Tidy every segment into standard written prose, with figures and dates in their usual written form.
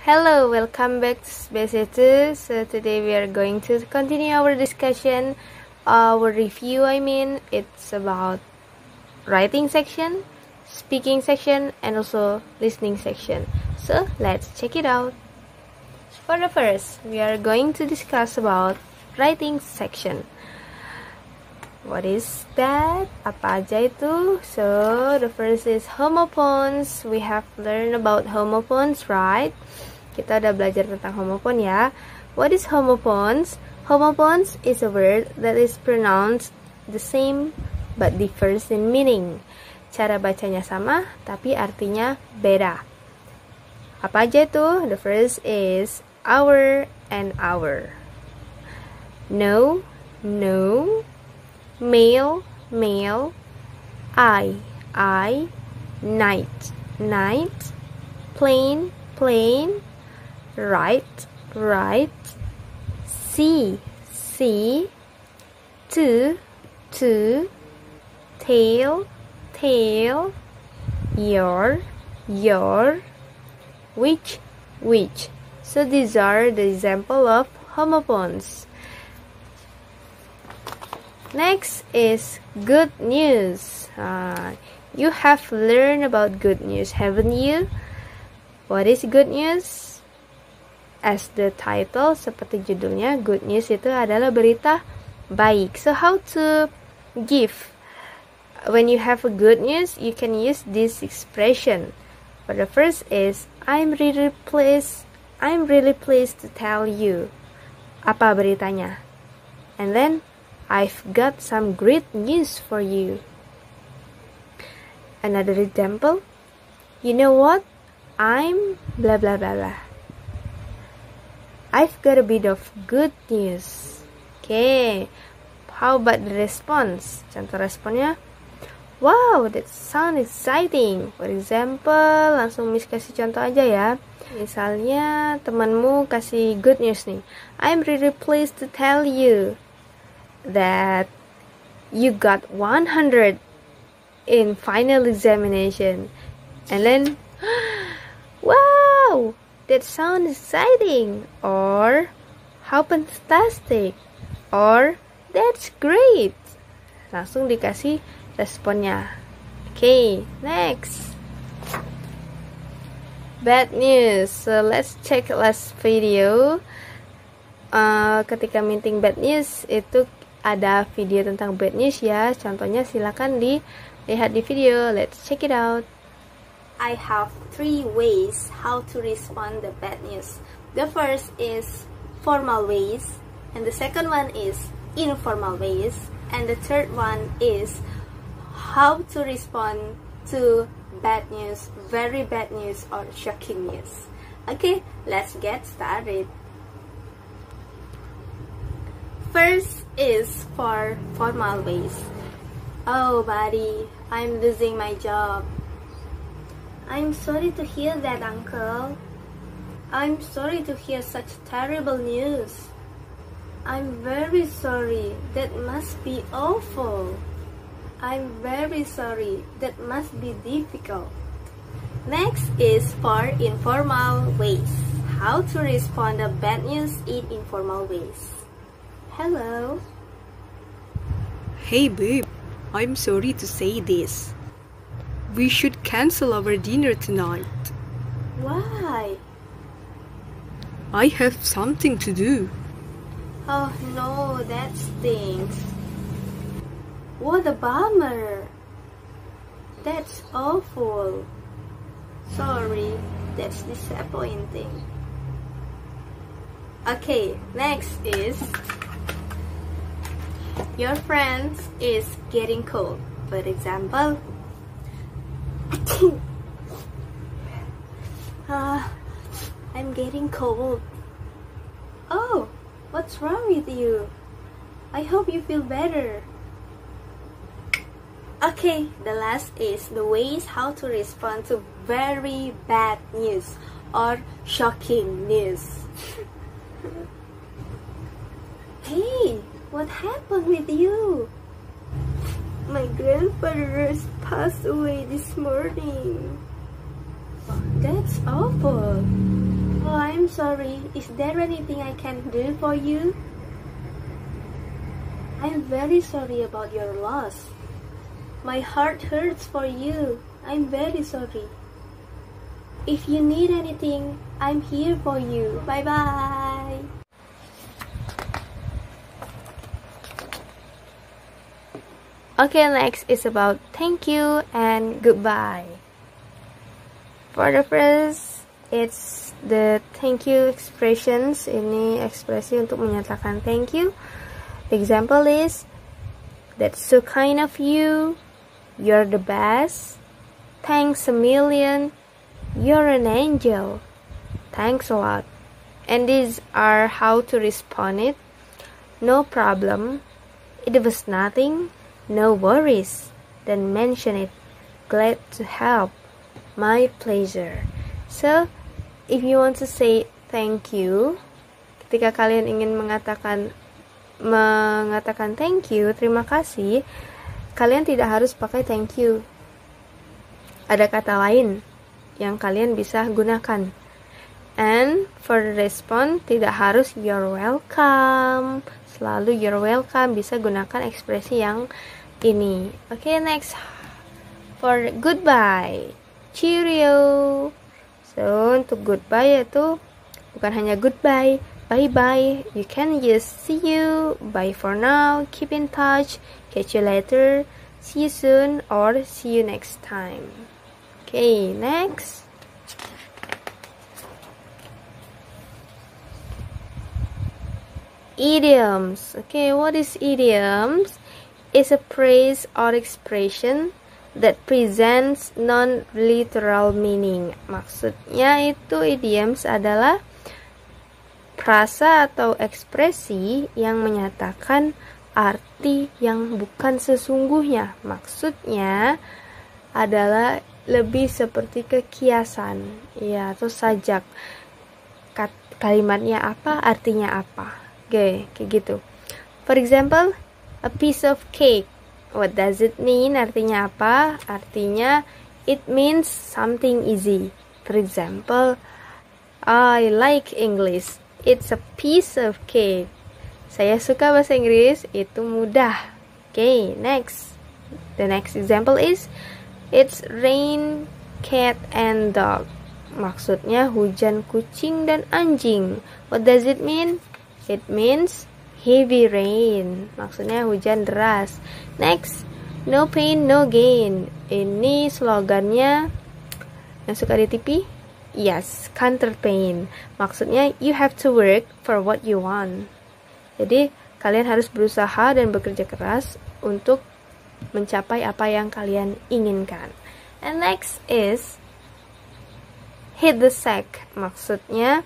Hello, welcome back to Space2. So today we are going to continue our discussion, our review. It's about writing section, speaking section, and also listening section. So let's check it out. For the first, we are going to discuss about writing section. What is that? Apa aja itu? So the first is homophones. We have learned about homophones, right? Kita udah belajar tentang homophone ya. What is homophones? Homophones is a word that is pronounced the same but differs in meaning. Cara bacanya sama tapi artinya beda. Apa aja itu? The first is our and our. No, no. Male, male. I, night, night. Plane, plane. Right, right. See, see. To, tail, tail. Your, which. So these are the example of homophones. Next is good news. You have learned about good news, haven't you? What is good news? As the title, seperti judulnya, good news itu adalah berita baik. So how to give? When you have a good news, you can use this expression. But the first is, I'm really pleased to tell you. Apa beritanya? And then, I've got some great news for you. Another example, you know what? I'm blah blah blah blah. I've got a bit of good news. Okay, how about the response? Contoh responnya, wow, that sounds exciting. For example, langsung Miss kasih contoh aja ya. Misalnya temanmu kasih good news nih. I'm really pleased to tell you that you got 100 in final examination. And then, wow, that sounds exciting. Or, how fantastic. Or, that's great. Langsung dikasih responnya. Okay, next. Bad news. So let's check last video. Ketika minting bad news itu ada video tentang bad news ya. Contohnya silakan dilihat di video. Let's check it out. I have 3 ways how to respond the bad news. The first is formal ways, and the second one is informal ways, and the third one is how to respond to bad news, very bad news, or shocking news. Okay, let's get started. First is for formal ways. Oh, buddy, I'm losing my job. I'm sorry to hear that, uncle. I'm sorry to hear such terrible news. I'm very sorry. That must be awful. I'm very sorry. That must be difficult. Next is for informal ways. How to respond to bad news in informal ways. Hello. Hey babe, I'm sorry to say this. We should cancel our dinner tonight. Why? I have something to do. Oh no, that stinks. What a bummer. That's awful. Sorry, that's disappointing. Okay, next is your friend is getting cold. For example, I'm getting cold. Oh, what's wrong with you? I hope you feel better. Okay, the last is the ways how to respond to very bad news or shocking news. Hey, what happened with you? My grandfather has passed away this morning. That's awful. Oh, sorry. Is there anything I can do for you? I'm very sorry about your loss. My heart hurts for you. I'm very sorry. If you need anything, I'm here for you. Bye-bye. Okay, next is about thank you and goodbye. For the first, it's the thank you expressions. Ini ekspresi untuk menyatakan thank you. The example is, that's so kind of you. You're the best. Thanks a million. You're an angel. Thanks a lot. And these are how to respond it. No problem. It was nothing. No worries. Then mention it. Glad to help. My pleasure. So, if you want to say thank you, ketika kalian ingin mengatakan thank you, terima kasih, kalian tidak harus pakai thank you. Ada kata lain yang kalian bisa gunakan. And for the response, tidak harus you're welcome. Selalu you're welcome, bisa gunakan ekspresi yang ini. Okay, next for goodbye. Cheerio. So, untuk goodbye itu bukan hanya goodbye, bye-bye. You can use see you, bye for now, keep in touch, catch you later, see you soon, or see you next time. Okay, next. Idioms. Okay, what is idioms? It's a phrase or expression that presents non-literal meaning. Maksudnya itu idioms adalah frasa atau ekspresi yang menyatakan arti yang bukan sesungguhnya. Maksudnya adalah lebih seperti kekiasan, ya, atau sajak. Kalimatnya apa, artinya apa. Oke, kayak gitu. For example, a piece of cake. What does it mean? Artinya apa? Artinya it means something easy. For example, I like English. It's a piece of cake. Saya suka bahasa Inggris, itu mudah. Okay, next. The next example is it's rain, cat, and dog. Maksudnya hujan kucing dan anjing. What does it mean? It means heavy rain. Maksudnya hujan deras. Next, no pain, no gain. Ini slogannya yang suka di TV. Yes, counter pain. Maksudnya you have to work for what you want. Jadi kalian harus berusaha dan bekerja keras untuk mencapai apa yang kalian inginkan. And next is hit the sack. Maksudnya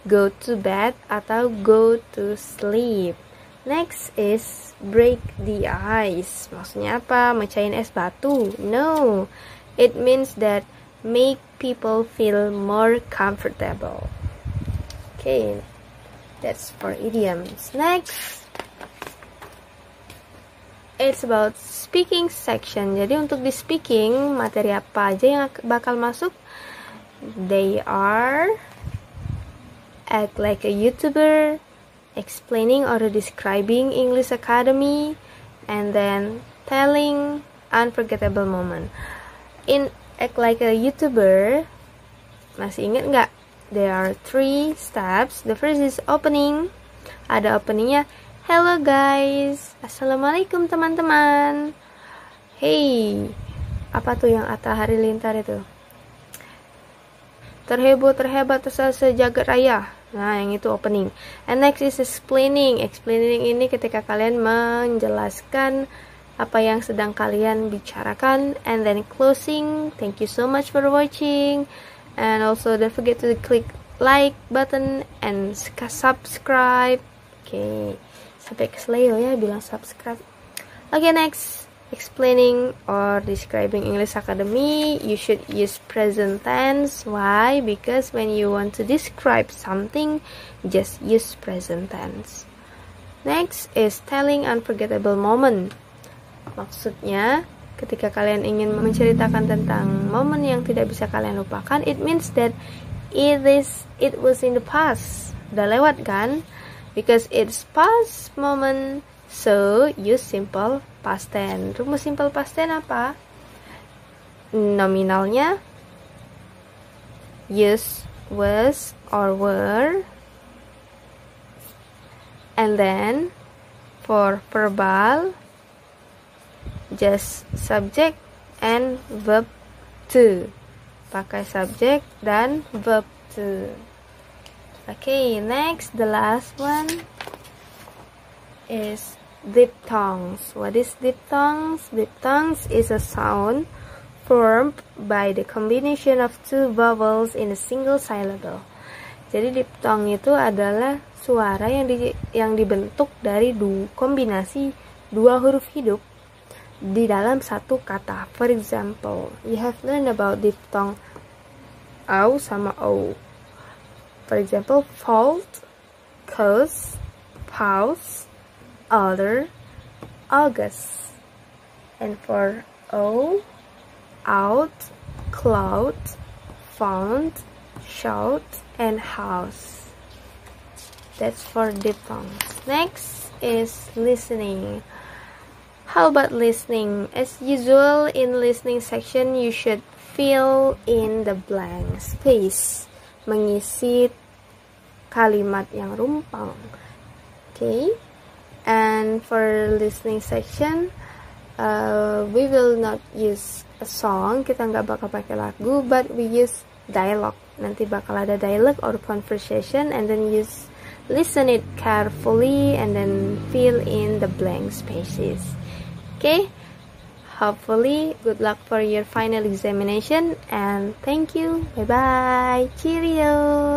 go to bed atau go to sleep. Next is break the ice. Maksudnya apa? Mecahin es batu? No. It means that make people feel more comfortable. Okay. That's for idioms. Next, it's about speaking section. Jadi untuk di speaking, materi apa aja yang bakal masuk? They are act like a YouTuber, explaining or describing English Academy, and then telling unforgettable moment. In act like a YouTuber, masih ingat nggak? There are 3 steps. The first is opening. Ada openingnya. Hello guys, assalamualaikum teman-teman. Hey, apa tuh yang Atta Halilintar itu? Terheboh, terhebat, sejagat raya. Nah, yang itu opening. And next is explaining. Explaining ini ketika kalian menjelaskan apa yang sedang kalian bicarakan. And then closing. Thank you so much for watching. And also don't forget to click like button and subscribe. Okay, sampai kesleo ya bilang subscribe. Okay, next. Explaining or describing English Academy, you should use present tense. Why? Because when you want to describe something, just use present tense. Next is telling unforgettable moment. Maksudnya, ketika kalian ingin menceritakan tentang momen yang tidak bisa kalian lupakan, it means that it was in the past. Udah lewat kan? Because it's past moment, so use simple past tense. Rumus simple past tense apa? Nominalnya use was or were, and then for verbal just subject and verb to, pakai subject dan verb to. Okay, next, the last one is diphthongs. What is diphthongs? Diphthongs is a sound formed by the combination of two vowels in a single syllable. Jadi diphthong itu adalah suara yang dibentuk dari kombinasi dua huruf hidup di dalam satu kata. For example, you have learned about diphthong au sama o. For example, fault, cause, pause, other, August. And for o, out, cloud, found, shout, and house. That's for diphthongs. Next is listening. How about listening? As usual, in listening section, you should fill in the blank space, mengisi kalimat yang rumpang. Okay, and for listening section, we will not use a song, kita nggak bakal pakai lagu, but we use dialogue. Nanti bakal ada dialogue or conversation, and then listen it carefully and then fill in the blank spaces. Okay, hopefully good luck for your final examination, and thank you. Bye bye. Cheerio.